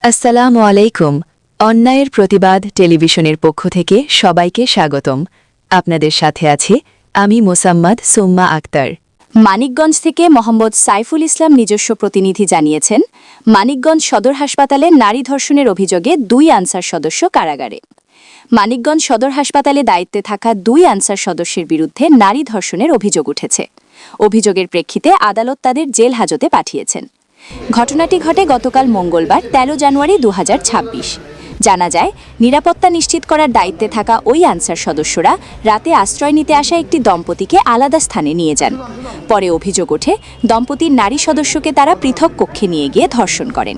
আসসালামু আলাইকুম। অন্যায়ের প্রতিবাদ টেলিভিশনের পক্ষ থেকে সবাইকে স্বাগতম। আপনাদের সাথে আছি আমি মোসাম্মদ সুম্মা আক্তার। মানিকগঞ্জ থেকে মোহাম্মদ সাইফুল ইসলাম নিজস্ব প্রতিনিধি জানিয়েছেন, মানিকগঞ্জ সদর হাসপাতালে নারী ধর্ষণের অভিযোগে 2 আনসার সদস্য কারাগারে। মানিকগঞ্জ সদর হাসপাতালে দায়িত্বে থাকা 2 আনসার সদস্যের বিরুদ্ধে নারী ধর্ষণের অভিযোগ উঠেছে। অভিযোগের প্রেক্ষিতে আদালত তাদের জেল হাজতে পাঠিয়েছেন। ঘটনাটি ঘটে গতকাল মঙ্গলবার 13 জানুয়ারি 2026। জানা যায়, নিরাপত্তা নিশ্চিত করার দায়িত্বে থাকা ওই আনসার সদস্যরা রাতে আশ্রয় নিতে আসা একটি দম্পতিকে আলাদা স্থানে নিয়ে যান। পরে অভিযোগ ওঠে, দম্পতির নারী সদস্যকে তারা পৃথক কক্ষে নিয়ে গিয়ে ধর্ষণ করেন।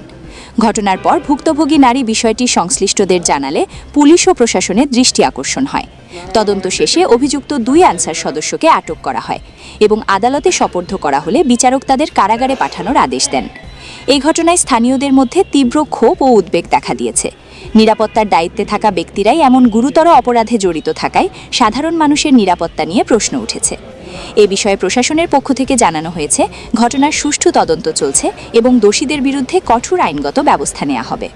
ঘটনার পর ভুক্তভোগী নারী বিষয়টি সংশ্লিষ্টদের জানালে পুলিশ ও প্রশাসনের দৃষ্টি আকর্ষণ হয়। তদন্ত শেষে অভিযুক্ত 2 আনসার সদস্যকে আটক করা হয় এবং আদালতে সোপর্দ করা হলে বিচারক তাদের কারাগারে পাঠানোর আদেশ দেন। এই ঘটনায় স্থানীয়দের মধ্যে তীব্র ক্ষোভ ও উদ্বেগ দেখা দিয়েছে। নিরাপত্তার দায়িত্বে থাকা ব্যক্তিরাই এমন গুরুতর অপরাধে জড়িত থাকায় সাধারণ মানুষের নিরাপত্তা নিয়ে প্রশ্ন উঠেছে। এ বিষয়ে প্রশাসনের পক্ষ থেকে জানানো হয়েছে, ঘটনার সুষ্ঠু তদন্ত চলছে এবং দোষীদের বিরুদ্ধে কঠোর আইনগত ব্যবস্থা নেওয়া হবে।